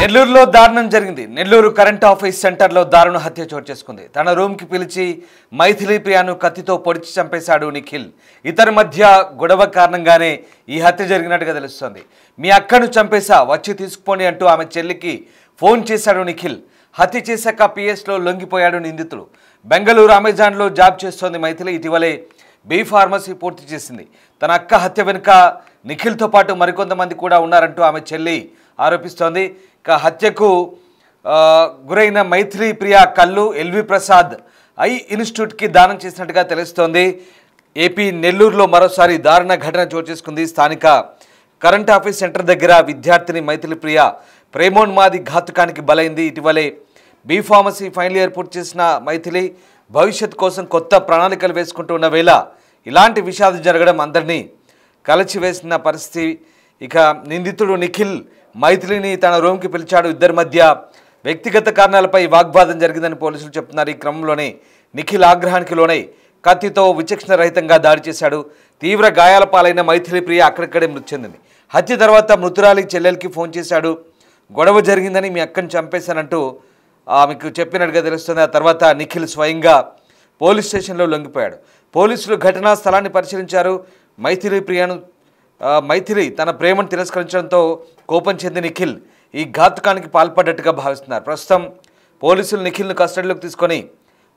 నెల్లూరులో దారుణం జరిగింది. నెల్లూరు కరెంట్ ఆఫీస్ సెంటర్లో దారుణ హత్య చోటు చేసుకుంది. తన రూమ్కి పిలిచి మైథిలి ప్రియాను కత్తితో పొడిచి చంపేశాడు నిఖిల్. ఇతని మధ్య గొడవ కారణంగానే ఈ హత్య జరిగినట్టుగా తెలుస్తోంది. మీ అక్కను చంపేశా, వచ్చి తీసుకుపోండి అంటూ ఆమె చెల్లికి ఫోన్ చేశాడు నిఖిల్. హత్య చేశాక పిఎస్లో లొంగిపోయాడు నిందితుడు. బెంగళూరు అమెజాన్లో జాబ్ చేస్తోంది మైథిలి. ఇటీవలే బీ ఫార్మసీ పూర్తి చేసింది. తన అక్క హత్య వెనుక నిఖిల్తో పాటు మరికొంతమంది కూడా ఉన్నారంటూ ఆమె చెల్లి ఆరోపిస్తోంది. ఇక హత్యకు గురైన మైథిలి ప్రియ కళ్ళు ఎల్వి ప్రసాద్ ఐ ఇన్స్టిట్యూట్కి దానం చేసినట్టుగా తెలుస్తోంది. ఏపీ నెల్లూరులో మరోసారి దారుణ ఘటన చోటు చేసుకుంది. స్థానిక కరెంట్ ఆఫీస్ సెంటర్ దగ్గర విద్యార్థిని మైథిలి ప్రియ ప్రేమోన్మాది ఘాతుకానికి బలైంది. ఇటీవలే బీ ఫార్మసీ ఫైనల్ ఇయర్ పూర్తి చేసిన మైథిలి భవిష్యత్ కోసం కొత్త ప్రణాళికలు వేసుకుంటూ ఉన్న వేళ ఇలాంటి విషాదం జరగడం అందరినీ కలచివేసిన పరిస్థితి. ఇక నిందితుడు నిఖిల్ మైథిలిని తన రూమ్కి పిలిచాడు. ఇద్దరి మధ్య వ్యక్తిగత కారణాలపై వాగ్వాదం జరిగిందని పోలీసులు చెప్తున్నారు. ఈ క్రమంలోనే నిఖిల్ ఆగ్రహానికి లోనై కత్తితో విచక్షణ రహితంగా దాడి చేశాడు. తీవ్ర గాయాల పాలైన మైథిలి ప్రియ అక్కడిక్కడే మృతి చెందింది. హత్య తర్వాత మృతురాలి చెల్లెలకి ఫోన్ చేశాడు. గొడవ జరిగిందని మీ అక్కని చంపేశానంటూ ఆమెకు చెప్పినట్టుగా తెలుస్తుంది. ఆ తర్వాత నిఖిల్ స్వయంగా పోలీస్ స్టేషన్లో లొంగిపోయాడు. పోలీసులు ఘటనా స్థలాన్ని పరిశీలించారు. మైథిలి తన ప్రేమను తిరస్కరించడంతో కోపం చెంది నిఖిల్ ఈ ఘాతుకానికి పాల్పడ్డట్టుగా భావిస్తున్నారు. ప్రస్తుతం పోలీసులు నిఖిల్ను కస్టడీలోకి తీసుకొని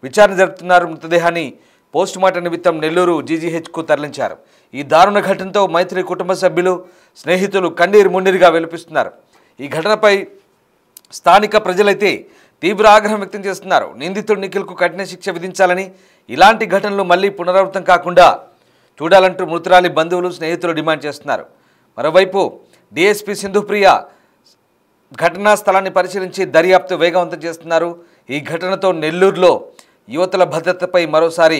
విచారణ జరుపుతున్నారు. మృతదేహాన్ని పోస్టుమార్టం నిమిత్తం నెల్లూరు జీజీహెచ్కు తరలించారు. ఈ దారుణ ఘటనతో మైథిలి కుటుంబ సభ్యులు, స్నేహితులు కన్నీరు మున్నీరుగా విలపిస్తున్నారు. ఈ ఘటనపై స్థానిక ప్రజలైతే తీవ్ర ఆగ్రహం వ్యక్తం చేస్తున్నారు. నిందితుడు నిఖిల్కు కఠిన శిక్ష విధించాలని, ఇలాంటి ఘటనలు మళ్లీ పునరావృతం కాకుండా చూడాలంటూ మృతురాలి బంధువులు, స్నేహితులు డిమాండ్ చేస్తున్నారు. మరోవైపు డీఎస్పీ సింధుప్రియ ఘటనా స్థలాన్ని పరిశీలించి దర్యాప్తు వేగవంతం చేస్తున్నారు. ఈ ఘటనతో నెల్లూరులో యువతుల భద్రతపై మరోసారి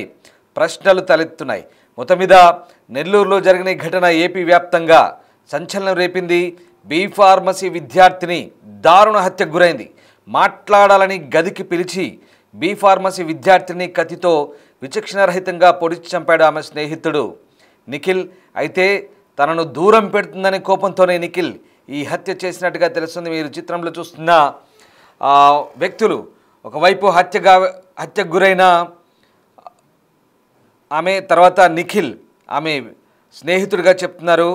ప్రశ్నలు తలెత్తున్నాయి. మొత్తం మీద నెల్లూరులో జరిగిన ఈ ఘటన ఏపీ వ్యాప్తంగా సంచలనం రేపింది. బీ ఫార్మసీ విద్యార్థిని దారుణ హత్యకు గురైంది. మాట్లాడాలని గదికి పిలిచి బీ ఫార్మసీ విద్యార్థిని కత్తితో విచక్షణరహితంగా పొడిచి చంపాడు ఆమె స్నేహితుడు నిఖిల్. అయితే తనను దూరం పెడుతుందనే కోపంతోనే నిఖిల్ ఈ హత్య చేసినట్టుగా తెలుస్తుంది. మీరు చిత్రంలో చూస్తున్న వ్యక్తులు ఒకవైపు హత్యకు గురైన ఆమె, తర్వాత నిఖిల్ ఆమె స్నేహితుడిగా చెప్తున్నారు.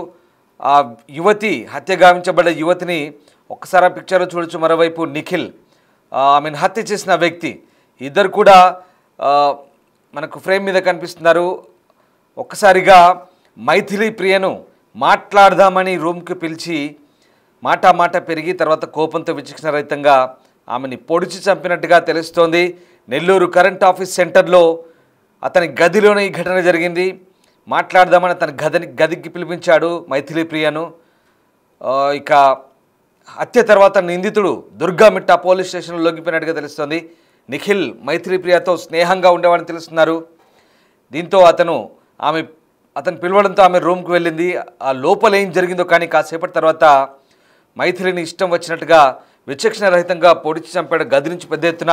ఆ యువతి, హత్య గావించబడ్డ యువతిని ఒక్కసారి ఆ పిక్చర్లో చూడొచ్చు. మరోవైపు నిఖిల్ ఆమెను హత్య చేసిన వ్యక్తి, ఇద్దరు కూడా మనకు ఫ్రేమ్ మీద కనిపిస్తున్నారు. ఒక్కసారిగా మైథిలి ప్రియను మాట్లాడదామని రూమ్కి పిలిచి మాట పెరిగి తర్వాత కోపంతో విచక్షణరహితంగా ఆమెని పొడిచి చంపినట్టుగా తెలుస్తోంది. నెల్లూరు కరెంట్ ఆఫీస్ సెంటర్లో అతని గదిలోనే ఈ ఘటన జరిగింది. మాట్లాడదామని అతని గదికి పిలిపించాడు మైథిలి ప్రియను. ఇక హత్య తర్వాత నిందితుడు దుర్గామిట్ట పోలీస్ స్టేషన్లో లొంగిపోయినట్టుగా తెలుస్తోంది. నిఖిల్ మైథిలి ప్రియతో స్నేహంగా ఉండేవాడని తెలుస్తున్నారు. దీంతో అతను పిలవడంతో ఆమె రూమ్కి వెళ్ళింది. ఆ లోపల ఏం జరిగిందో కానీ కాసేపటి తర్వాత మైథిలిని ఇష్టం వచ్చినట్టుగా విచక్షణరహితంగా పొడిచి చంపాడు. గది నుంచి పెద్ద ఎత్తున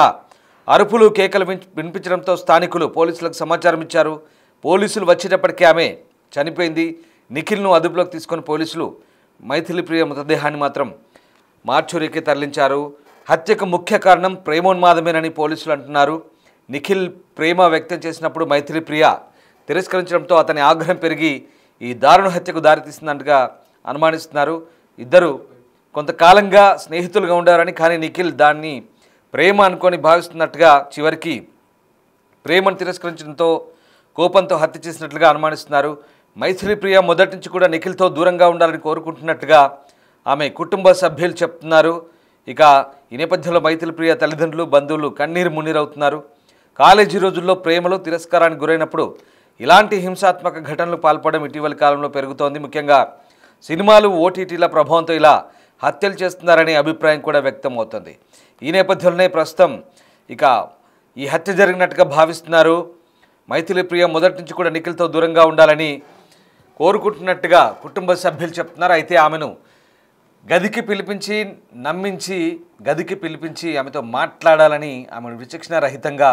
అరుపులు, కేకలు వినిపించడంతో స్థానికులు పోలీసులకు సమాచారం ఇచ్చారు. పోలీసులు వచ్చేటప్పటికీ ఆమె చనిపోయింది. నిఖిల్ను అదుపులోకి తీసుకొని పోలీసులు మైథిలి ప్రియ మృతదేహాన్ని మాత్రం మార్చురీకి తరలించారు. హత్యకు ముఖ్య కారణం ప్రేమోన్మాదమేనని పోలీసులు అంటున్నారు. నిఖిల్ ప్రేమ వ్యక్తం చేసినప్పుడు మైథిలి ప్రియ తిరస్కరించడంతో అతని ఆగ్రహం పెరిగి ఈ దారుణ హత్యకు దారితీస్తున్నట్టుగా అనుమానిస్తున్నారు. ఇద్దరు కొంతకాలంగా స్నేహితులుగా ఉండారని, కానీ నిఖిల్ దాన్ని ప్రేమ అనుకొని భావిస్తున్నట్టుగా చివరికి ప్రేమను తిరస్కరించడంతో కోపంతో హత్య చేసినట్లుగా అనుమానిస్తున్నారు. మైథిలి ప్రియ మొదటి నుంచి కూడా నిఖిల్తో దూరంగా ఉండాలని కోరుకుంటున్నట్టుగా ఆమె కుటుంబ సభ్యులు చెప్తున్నారు. ఇక ఈ నేపథ్యంలో మైథిలి ప్రియ తల్లిదండ్రులు, బంధువులు కన్నీరు మున్నీరవుతున్నారు. కాలేజీ రోజుల్లో ప్రేమలో తిరస్కారానికి గురైనప్పుడు ఇలాంటి హింసాత్మక ఘటనలు పాల్పడడం ఇటీవలి కాలంలో పెరుగుతోంది. ముఖ్యంగా సినిమాలు, ఓటీటీల ప్రభావంతో ఇలా హత్యలు చేస్తున్నారనే అభిప్రాయం కూడా వ్యక్తం అవుతుంది. ఈ నేపథ్యంలోనే ప్రస్తుతం ఇక ఈ హత్య జరిగినట్టుగా భావిస్తున్నారు. మైథిలి ప్రియ మొదటి నుంచి కూడా నిఖిల్తో దూరంగా ఉండాలని కోరుకుంటున్నట్టుగా కుటుంబ సభ్యులు చెప్తున్నారు. అయితే ఆమెను గదికి పిలిపించి ఆమెతో మాట్లాడాలని, ఆమెను విచక్షణరహితంగా,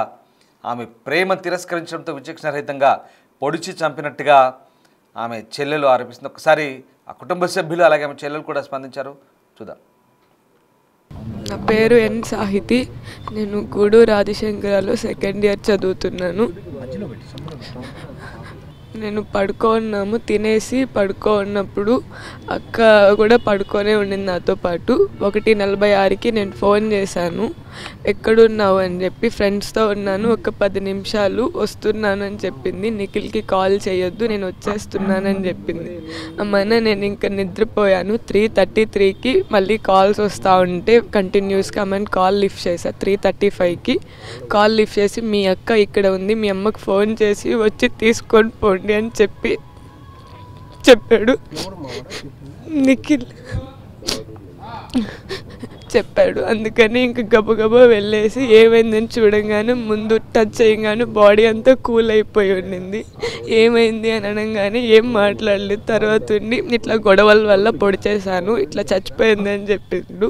ఆమె ప్రేమ తిరస్కరించడంతో విచక్షణరహితంగా పొడిచి చంపినట్టుగా ఆమె చెల్లెలు ఆరోపిస్తుంది. ఒకసారి ఆ కుటుంబ సభ్యులు అలాగే ఆమె చెల్లెలు కూడా స్పందించారు. చూద్దాం. నా పేరు ఎన్ సాహితి. నేను గూడూరు ఆదిశంకరాలో సెకండ్ ఇయర్ చదువుతున్నాను. నేను పడుకోన్నాము, తినేసి పడుకోన్నప్పుడు అక్క కూడా పడుకొనే ఉండింది నాతో పాటు. 1:46కి నేను ఫోన్ చేశాను, ఎక్కడున్నావు అని చెప్పి. ఫ్రెండ్స్తో ఉన్నాను, ఒక 10 నిమిషాలు వస్తున్నాను అని చెప్పింది. నిఖిల్కి కాల్ చేయొద్దు, నేను వచ్చేస్తున్నానని చెప్పింది. అమ్మన నేను ఇంకా నిద్రపోయాను. 3:33కి మళ్ళీ కాల్స్ వస్తూ ఉంటే కంటిన్యూస్గా అమ్మని కాల్ లిఫ్ట్ చేశా. 3:35కి కాల్ లిఫ్ట్ చేసి మీ అక్క ఇక్కడ ఉంది, మీ అమ్మకు ఫోన్ చేసి వచ్చి తీసుకొని పోండి అని చెప్పాడు. నిఖిల్ చెప్పాడు. అందుకని ఇంక గబగబా వెళ్ళేసి ఏమైందని చూడంగానే ముందు టచ్ చేయగానే బాడీ అంతా కూల్ అయిపోయి ఉండింది. ఏమైంది అని అనగానే ఏం మాట్లాడలేదు. తర్వాత ఉండి ఇట్లా గొడవల వల్ల పొడి చేశాను, ఇట్లా చచ్చిపోయింది అని చెప్పిండు.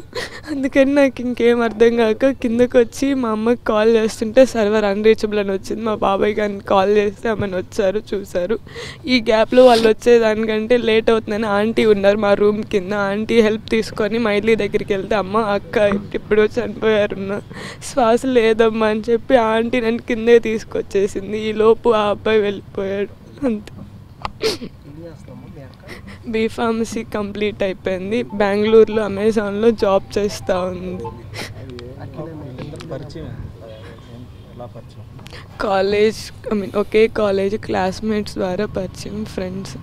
అందుకని నాకు ఇంకేం అర్థం కాక కిందకు వచ్చి మా అమ్మకి కాల్ చేస్తుంటే సర్వర్ అన్రీచబుల్ అని వచ్చింది. మా బాబాయ్ గారిని కాల్ చేస్తే ఆమెను వచ్చారు, చూశారు. ఈ గ్యాప్లో వాళ్ళు వచ్చేదానికంటే లేట్ అవుతుందని ఆంటీ ఉన్నారు మా రూమ్ కింద. ఆంటీ హెల్ప్ తీసుకొని మైథిలి దగ్గరికి వెళ్తే అమ్మ అక్క ఎప్పుడో చనిపోయారున్నా, శ్వాస లేదమ్మా అని చెప్పి ఆంటీ నన్ను కిందే తీసుకొచ్చేసింది. ఈ లోపు ఆ అబ్బాయి వెళ్ళిపోయాడు. అంతే. బీఫార్మసీ కంప్లీట్ అయిపోయింది. బెంగళూరులో అమెజాన్లో జాబ్ చేస్తూ ఉంది. కాలేజ్ ఒకే కాలేజ్ క్లాస్మేట్స్ ద్వారా పరిచయం, ఫ్రెండ్స్.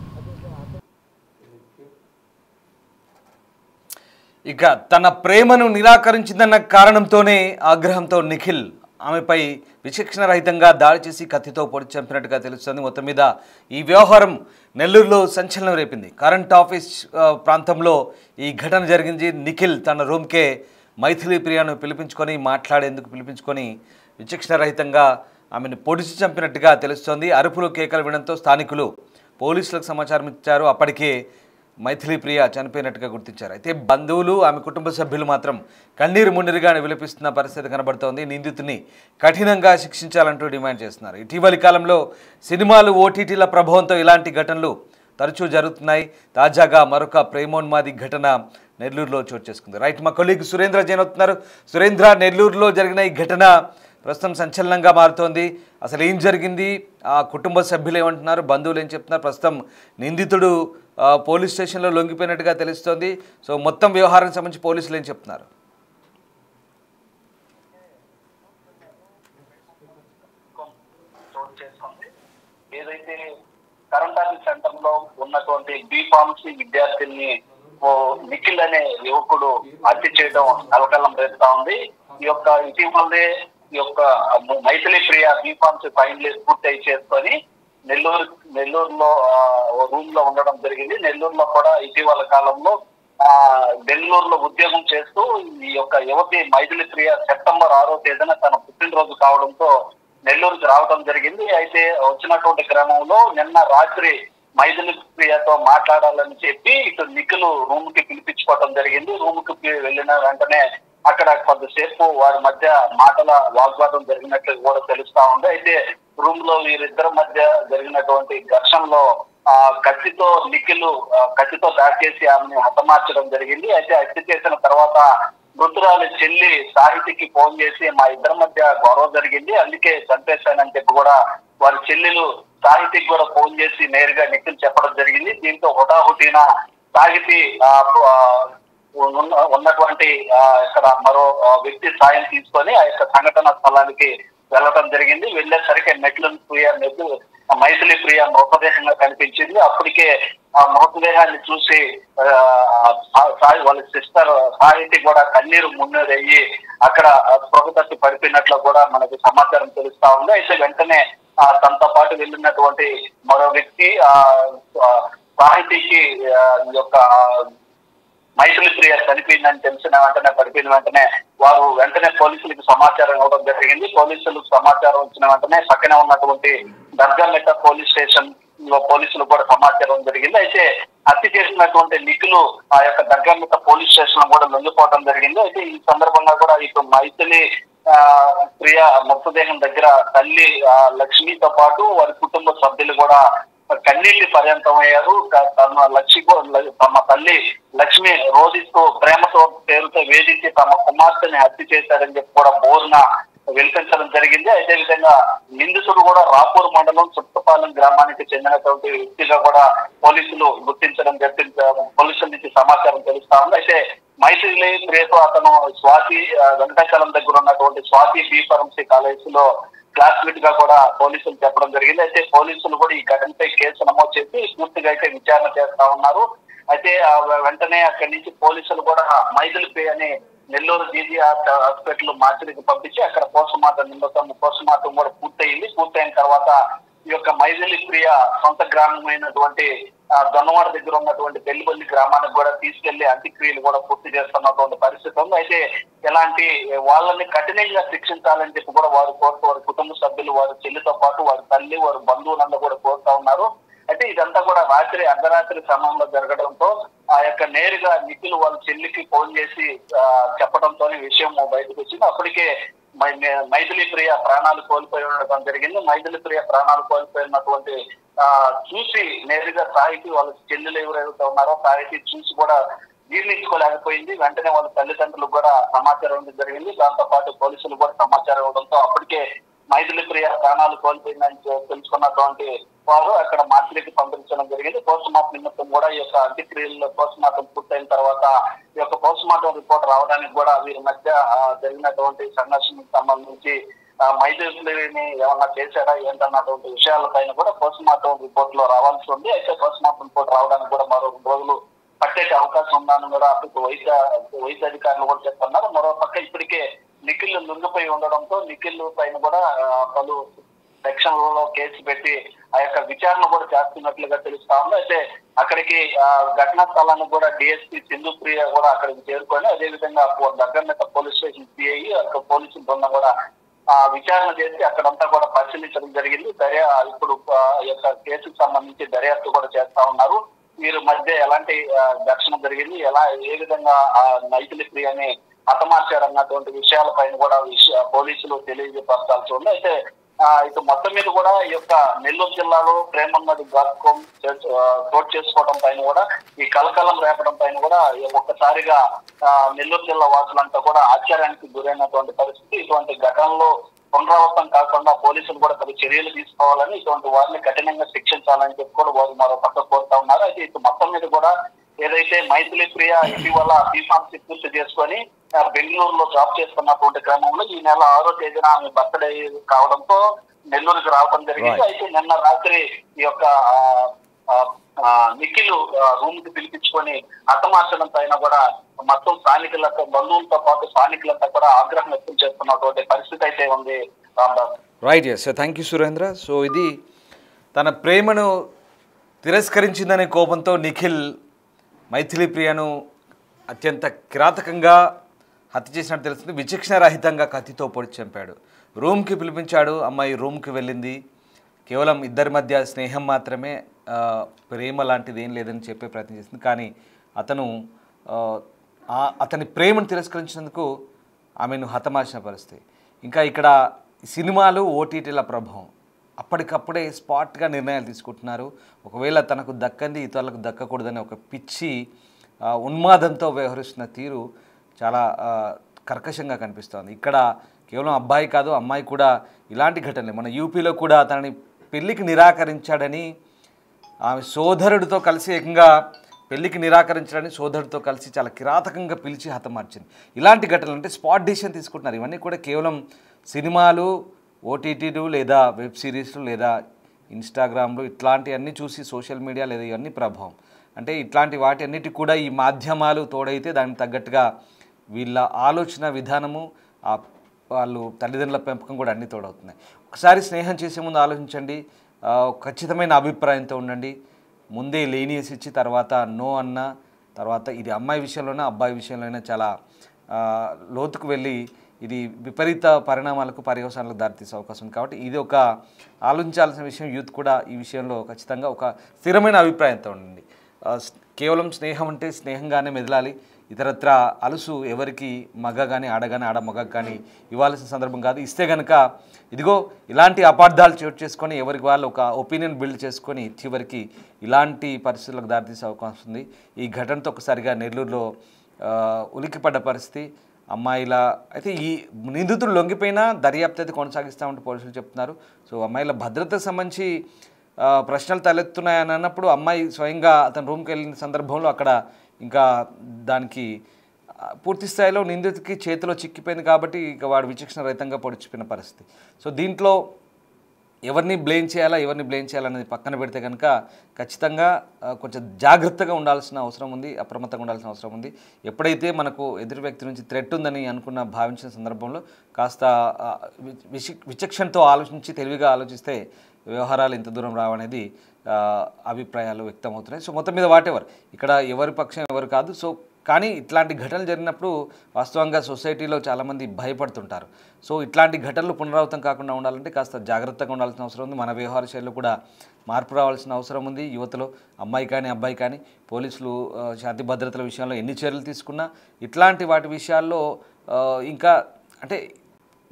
ఇక తన ప్రేమను నిరాకరించిందన్న కారణంతోనే ఆగ్రహంతో నిఖిల్ ఆమెపై విచక్షణ రహితంగా దాడి చేసి కత్తితో పొడి చంపినట్టుగా తెలుస్తుంది. మొత్తం మీద ఈ వ్యవహారం నెల్లూరులో సంచలనం రేపింది. కరెంట్ ఆఫీస్ ప్రాంతంలో ఈ ఘటన జరిగింది. నిఖిల్ తన రూమ్కే మైథిలి ప్రియాను పిలిపించుకొని విచక్షణ రహితంగా ఆమెను పొడిచి చంపినట్టుగా తెలుస్తోంది. అరుపులు కేకలు వినడంతో స్థానికులు పోలీసులకు సమాచారం ఇచ్చారు. అప్పటికే మైథిలి ప్రియ చనిపోయినట్టుగా గుర్తించారు. అయితే బంధువులు, ఆమె కుటుంబ సభ్యులు మాత్రం కన్నీరు మున్నీరుగా విలపిస్తున్న పరిస్థితి కనబడుతోంది. నిందితుని కఠినంగా శిక్షించాలంటూ డిమాండ్ చేస్తున్నారు. ఇటీవలి కాలంలో సినిమాలు, ఓటీటీల ప్రభావంతో ఇలాంటి ఘటనలు తరచూ జరుగుతున్నాయి. తాజాగా మరొక ప్రేమోన్మాది ఘటన నెల్లూరులో చోటు చేసుకుంది. రైట్, మా కొలీగ్ సురేంద్ర జైన్ అవుతున్నారు. సురేంద్ర, నెల్లూరులో జరిగిన ఈ ఘటన ప్రస్తుతం సంచలనంగా మారుతోంది. అసలు ఏం జరిగింది? ఆ కుటుంబ సభ్యులు ఏమంటున్నారు, బంధువులు ఏం చెప్తున్నారు? ప్రస్తుతం నిందితుడు పోలీస్ స్టేషన్లో లొంగిపోయినట్టుగా తెలుస్తోంది. సో మొత్తం వ్యవహారానికి సంబంధించి పోలీసులు ఏం చెప్తున్నారు? ఏదైతే కరెంట్ ఆఫీస్ సెంటర్ లో ఉన్నటువంటి బీఫార్మసీ విద్యార్థిని నిఖిల్ అనే యువకుడు హత్య చేయడం కలకలం రేపుతా ఉంది. ఈ యొక్క ఇటీవలే ఈ యొక్క మైథిలి ప్రియ బీఫార్మసీ ఫైనల్ ఇయర్ పూర్తి చేసుకొని నెల్లూరులో రూమ్ లో ఉండడం జరిగింది. నెల్లూరులో కూడా ఇటీవల కాలంలో బెంగళూరులో ఉద్యోగం చేస్తూ ఈ యొక్క యువతి మైథిలి ప్రియ సెప్టెంబర్ 6వ తేదీన తన పుట్టినరోజు కావడంతో నెల్లూరుకి రావడం జరిగింది. అయితే వచ్చినటువంటి క్రమంలో నిన్న రాత్రి మైథిలి ప్రియతో మాట్లాడాలని చెప్పి ఇటు నిఖిల్ రూమ్ కి పిలిపించుకోవడం జరిగింది. రూమ్ కి వెళ్ళిన వెంటనే అక్కడ కొద్దిసేపు వారి మధ్య మాటల వాగ్వాదం జరిగినట్లు కూడా తెలుస్తా ఉంది. అయితే రూమ్ లో వీరిద్దరి మధ్య జరిగినటువంటి ఘర్షణలో కత్తితో నిఖిల్ కత్తితో దాడి చేసి ఆమెను హతమార్చడం జరిగింది. అయితే హత్య చేసిన తర్వాత మృతురాలి చెల్లి సాహితికి ఫోన్ చేసి మా ఇద్దరి మధ్య గొడవ జరిగింది, అందుకే చంపేశానని చెప్పి కూడా వారి చెల్లెలు సాహితికి కూడా ఫోన్ చేసి నేరుగా నిఖిల్ చెప్పడం జరిగింది. దీంతో హుటాహుటిన సాహితి ఉన్నటువంటి ఇక్కడ మరో వ్యక్తి సాయం తీసుకొని ఆ యొక్క సంఘటన స్థలానికి వెళ్ళడం జరిగింది. వెళ్ళేసరికి మైథిలి ప్రియ మృతదేహంగా కనిపించింది. అప్పటికే ఆ మృతదేహాన్ని చూసి వాళ్ళ సిస్టర్ సాహితి కూడా కన్నీరు మున్నీరయ్యి అక్కడ స్పృహ తప్పి పడిపోయినట్లు కూడా మనకి సమాచారం తెలుస్తా ఉంది. అయితే వెంటనే తనతో పాటు వెళ్ళినటువంటి మరో వ్యక్తి సాహితీకి యొక్క మైథిలి ప్రియ చనిపోయిందని తెలిసిన వెంటనే పడిపోయిన వెంటనే వారు వెంటనే పోలీసులకు సమాచారం ఇవ్వడం జరిగింది. పోలీసులకు సమాచారం ఇచ్చిన వెంటనే పక్కనే ఉన్నటువంటి దర్గామెట్ట పోలీస్ స్టేషన్ పోలీసులు కూడా సమాచారం జరిగింది. అయితే హత్య చేసినటువంటి నిఖిల్ ఆ యొక్క దర్గామెట్ట పోలీస్ స్టేషన్ కూడా లొంగిపోవడం జరిగింది. అయితే ఈ సందర్భంగా కూడా ఇటు మైథిలి ప్రియ మృతదేహం దగ్గర తల్లి లక్ష్మితో పాటు వారి కుటుంబ సభ్యులు కూడా కన్నీటి పర్యంతమయ్యారు. తమ తల్లి లక్ష్మి రోధిస్తూ ప్రేమతో పేరుతో వేధించి తమ కుమార్తెని హత్య చేశారని చెప్పి కూడా బోర్న వెలిపించడం జరిగింది. అదేవిధంగా నిందితుడు కూడా రాపూర్ మండలం చుట్టుపాలెం గ్రామానికి చెందినటువంటి వ్యక్తిగా కూడా పోలీసులు గుర్తించడం జరిగింది. పోలీసుల నుంచి సమాచారం తెలుస్తా ఉంది. అయితే మైథిలి ప్రియతో అతను స్వాతి వెంకటాచలం దగ్గర ఉన్నటువంటి స్వాతి బి ఫార్మసీ కాలేజీలో క్లాస్మేట్ గా కూడా పోలీసులు చెప్పడం జరిగింది. అయితే పోలీసులు కూడా ఈ ఘటనపై కేసు నమోదు చేసి పూర్తిగా అయితే విచారణ చేస్తా ఉన్నారు. అయితే వెంటనే అక్కడి నుంచి పోలీసులు కూడా మైథిలి ప్రియ అని నెల్లూరు జీజీ హాస్పిటల్ మార్చికి పంపించి అక్కడ పోస్ట్ మార్టం కూడా పూర్తయిన తర్వాత ఈ యొక్క మైథిలి ప్రియ సొంత గ్రామమైనటువంటి దొన్నవాడ దగ్గర ఉన్నటువంటి పెళ్లిపల్లి గ్రామానికి కూడా తీసుకెళ్లి అంత్యక్రియలు కూడా పూర్తి చేస్తున్నటువంటి పరిస్థితి ఉంది. అయితే ఎలాంటి వాళ్ళని కఠినంగా శిక్షించాలని చెప్పి కూడా వారు కోరుతూ వారి కుటుంబ సభ్యులు వారి చెల్లితో పాటు వారి తల్లి వారి బంధువులందరూ కూడా కోరుతా ఉన్నారు. అయితే ఇదంతా కూడా అర్ధరాత్రి సమయంలో జరగడంతో ఆ యొక్క నేరుగా నిఖిల్ వాళ్ళ చెల్లికి ఫోన్ చేసి చెప్పడంతో విషయం బయటకు వచ్చింది. అప్పటికే మైథిలి ప్రియ ప్రాణాలు కోల్పోయి ఉండడం జరిగింది. మైథిలి ప్రియ ప్రాణాలు కోల్పోయినటువంటి చూసి నేరుగా సాయికి వాళ్ళ చెల్లెలు ఎవరైతే ఉన్నారో సాయికి చూసి కూడా జీర్ణించుకోలేకపోయింది. వెంటనే వాళ్ళ తల్లిదండ్రులకు కూడా సమాచారం ఇవ్వడం జరిగింది. దాంతో పాటు పోలీసులు కూడా సమాచారం ఇవ్వడంతో అప్పటికే మైథిలి ప్రియ ప్రాణాలు కోల్పోయిందని తెలుసుకున్నటువంటి వారు అక్కడ మార్చికి పంపించడం జరిగింది. పోస్ట్ మార్టం నిమిత్తం కూడా ఈ యొక్క అంత్యక్రియల్లో పోస్ట్ మార్టం పూర్తయిన తర్వాత ఈ యొక్క పోస్ట్ మార్టం రిపోర్ట్ రావడానికి కూడా వీరి మధ్య జరిగినటువంటి సంఘర్షణకు సంబంధించి మైథిలిని ఏమన్నా చేశాడా ఏంటన్నటువంటి విషయాలపైన కూడా పోస్ట్ మార్టం రిపోర్ట్ లో రావాల్సి ఉంది. అయితే పోస్ట్ మార్టం రిపోర్ట్ రావడానికి కూడా మరో 2 రోజులు పట్టే అవకాశం ఉందని కూడా అప్పుడు వైద్య అధికారులు కూడా చెప్తున్నారు. మరో పక్క ఇప్పటికే నిఖిల్ లొంగిపోయి ఉండడంతో నిఖిల్ పైన కూడా పలు సెక్షన్లలో కేసు పెట్టి ఆ యొక్క విచారణ కూడా చేస్తున్నట్లుగా తెలుస్తా ఉంది. అయితే అక్కడికి ఘటనా స్థలాన్ని కూడా డిఎస్పీ సింధు ప్రియ కూడా అక్కడికి చేరుకొని అదేవిధంగా దగ్గర పోలీస్ స్టేషన్ సిఐ పోలీసుల బృందం కూడా విచారణ చేసి అక్కడంతా కూడా పరిశీలించడం జరిగింది. ఇప్పుడు ఈ యొక్క కేసుకు సంబంధించి దర్యాప్తు కూడా చేస్తా ఉన్నారు. వీరి మధ్య ఎలాంటి ఘర్షణ జరిగింది, ఏ విధంగా మైథిలి ప్రియని హతమార్చారన్నటువంటి విషయాలపైన కూడా పోలీసులు తెలియజేపరచాల్సి ఉంది. అయితే ఇటు మొత్తం మీద కూడా ఈ యొక్క నెల్లూరు జిల్లాలో ప్రేమన్నది ఘాతకం చోటు చేసుకోవడం పైన కూడా ఈ కలకలం రేపడం పైన కూడా ఒక్కసారిగా నెల్లూరు జిల్లా వాసులంతా కూడా ఆశ్చర్యానికి గురైనటువంటి పరిస్థితి. ఇటువంటి ఘటనలో పునరావృతం కాకుండా పోలీసులు కూడా తగు చర్యలు తీసుకోవాలని ఇటువంటి వారిని కఠినంగా శిక్షించాలని చెప్పి కూడా వారు మరో పక్క కోరుతా ఉన్నారు. అయితే ఇటు మొత్తం మీద కూడా ఏదైతే మైథిలి ప్రియ ఇటీవల బీఫార్మసీ పూర్తి చేసుకొని బెంగళూరులో జాబ్ చేస్తున్నటువంటి క్రమంలో ఈ నెల 6వ తేదీన ఆమె బర్త్డే కావడంతో నెల్లూరుకి రావడం జరిగింది. అయితే నిన్న రాత్రి ఈ యొక్క నిఖిల్ రూమ్ కి పిలిపించుకొని హతమార్చడం పైన కూడా మొత్తం స్థానికులతో బంధువులతో పాటు స్థానికులంతా కూడా ఆగ్రహం వ్యక్తం చేస్తున్నటువంటి పరిస్థితి అయితే ఉంది. Ramdas right. Yes, thank you Surendra. So ఇది తన ప్రేమను తిరస్కరించిందనే కోపంతో నిఖిల్ మైథిలి ప్రియను అత్యంత కిరాతకంగా హత్య చేసినట్టు తెలుస్తుంది. విచక్షణారహితంగా కత్తితో పొడిచి చంపాడు. రూమ్కి పిలిపించాడు, అమ్మాయి రూమ్కి వెళ్ళింది. కేవలం ఇద్దరి మధ్య స్నేహం మాత్రమే, ప్రేమ లాంటిది ఏం లేదని చెప్పే ప్రయత్నం చేస్తుంది. కానీ అతని ప్రేమను తిరస్కరించినందుకు ఆమెను హతమార్చిన పరిస్థితి. ఇంకా ఇక్కడ సినిమాలు ఓటీటీల ప్రభావం, అప్పటికప్పుడే స్పాట్గా నిర్ణయాలు తీసుకుంటున్నారు. ఒకవేళ తనకు దక్కంది ఇతరులకు దక్కకూడదని ఒక పిచ్చి ఉన్మాదంతో వ్యవహరిస్తున్న తీరు చాలా కర్కశంగా కనిపిస్తోంది. ఇక్కడ కేవలం అబ్బాయి కాదు, అమ్మాయి కూడా ఇలాంటి ఘటనలు. మన యూపీలో కూడా తనని పెళ్లికి నిరాకరించాడని ఆమె సోదరుడితో కలిసి ఏకంగా పెళ్లికి నిరాకరించడాన్ని సోదరుడితో కలిసి చాలా కిరాతకంగా పిలిచి హతమార్చింది. ఇలాంటి ఘటనలు అంటే స్పాట్ డిసిషన్ తీసుకుంటున్నారు. ఇవన్నీ కూడా కేవలం సినిమాలు, ఓటీటీలు లేదా వెబ్ సిరీస్లు లేదా ఇన్స్టాగ్రామ్లు ఇట్లాంటివన్నీ చూసి సోషల్ మీడియా లేదా ఇవన్నీ ప్రభావం. అంటే ఇట్లాంటి వాటి అన్నిటికి కూడా ఈ మాధ్యమాలు తోడైతే దానికి తగ్గట్టుగా వీళ్ళ ఆలోచన విధానము, వాళ్ళు తల్లిదండ్రుల పెంపకం కూడా అన్నీ తోడవుతున్నాయి. ఒకసారి స్నేహం చేసే ముందు ఆలోచించండి, ఖచ్చితమైన అభిప్రాయంతో ఉండండి. ముందే లేనియస్ ఇచ్చి తర్వాత నో అన్న తర్వాత ఇది అమ్మాయి విషయంలోనే అబ్బాయి విషయంలోనే చాలా లోతుకు వెళ్ళి ఇది విపరీత పరిణామాలకు పర్యవసానాలకు దారితీసే అవకాశం ఉంది. కాబట్టి ఇది ఒక ఆలోచించాల్సిన విషయం. యూత్ కూడా ఈ విషయంలో ఖచ్చితంగా ఒక స్థిరమైన అభిప్రాయంతో ఉండండి. కేవలం స్నేహం అంటే స్నేహంగానే మెదలాలి. ఇతరత్ర అలుసు ఎవరికి మగ కానీ ఆడ కానీ ఆడ మగ కానీ ఇవ్వాల్సిన సందర్భం కాదు. ఇస్తే కనుక ఇదిగో ఇలాంటి అపార్థాలు చోటు చేసుకొని ఎవరికి వాళ్ళు ఒక ఒపీనియన్ బిల్డ్ చేసుకొని చివరికి ఇలాంటి పరిస్థితులకు దారితీసే అవకాశం ఉంది. ఈ ఘటనతో ఒకసారిగా నెల్లూరులో ఉలిక్కిపడ్డ పరిస్థితి. అమ్మాయిల అయితే ఈ నిందితులు లొంగిపోయినా దర్యాప్తు అయితే కొనసాగిస్తామంటూ పోలీసులు చెప్తున్నారు. సో అమ్మాయిల భద్రతకు సంబంధించి ప్రశ్నలు తలెత్తున్నాయని అన్నప్పుడు అమ్మాయి స్వయంగా అతని రూమ్కి వెళ్ళిన సందర్భంలో అక్కడ ఇంకా దానికి పూర్తి స్థాయిలో నిందితుడికి చేతిలో చిక్కిపోయింది కాబట్టి ఇక వాడు విచక్షణ రహితంగా పొడిచిపోయిన పరిస్థితి. సో దీంట్లో ఎవరిని బ్లేమ్ చేయాలనేది పక్కన పెడితే కనుక ఖచ్చితంగా కొంచెం జాగ్రత్తగా ఉండాల్సిన అవసరం ఉంది, అప్రమత్తంగా ఉండాల్సిన అవసరం ఉంది. ఎప్పుడైతే మనకు ఎదురు వ్యక్తి నుంచి థ్రెట్ ఉందని భావించిన సందర్భంలో కాస్త విచక్షణతో ఆలోచించి తెలివిగా ఆలోచిస్తే వ్యవహారాలు ఇంత దూరం రావనేది అభిప్రాయాలు వ్యక్తమవుతున్నాయి. సో మొత్తం మీద వాటెవర్ ఇక్కడ ఎవరి పక్షం ఎవరు కాదు. సో కానీ ఇట్లాంటి ఘటనలు జరిగినప్పుడు వాస్తవంగా సొసైటీలో చాలామంది భయపడుతుంటారు. సో ఇట్లాంటి ఘటనలు పునరావృతం కాకుండా ఉండాలంటే కాస్త జాగ్రత్తగా ఉండాల్సిన అవసరం ఉంది. మన వ్యవహార శైలిలో కూడా మార్పు రావాల్సిన అవసరం ఉంది. యువతలో అమ్మాయి కానీ అబ్బాయి కానీ పోలీసులు శాంతి భద్రతల విషయంలో ఎన్ని చర్యలు తీసుకున్నా ఇట్లాంటి వాటి విషయాల్లో ఇంకా అంటే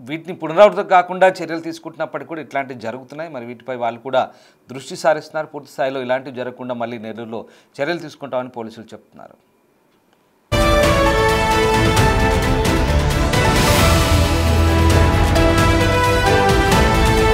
వీటిని పునరావృతం కాకుండా చర్యలు తీసుకుంటున్నప్పటికీ కూడా ఇట్లాంటివి జరుగుతున్నాయి. మరి వీటిపై వాళ్ళు కూడా దృష్టి సారిస్తున్నారు. పూర్తి స్థాయిలో ఇలాంటివి జరగకుండా మళ్ళీ నెల్లూరులో చర్యలు తీసుకుంటామని పోలీసులు చెప్తున్నారు.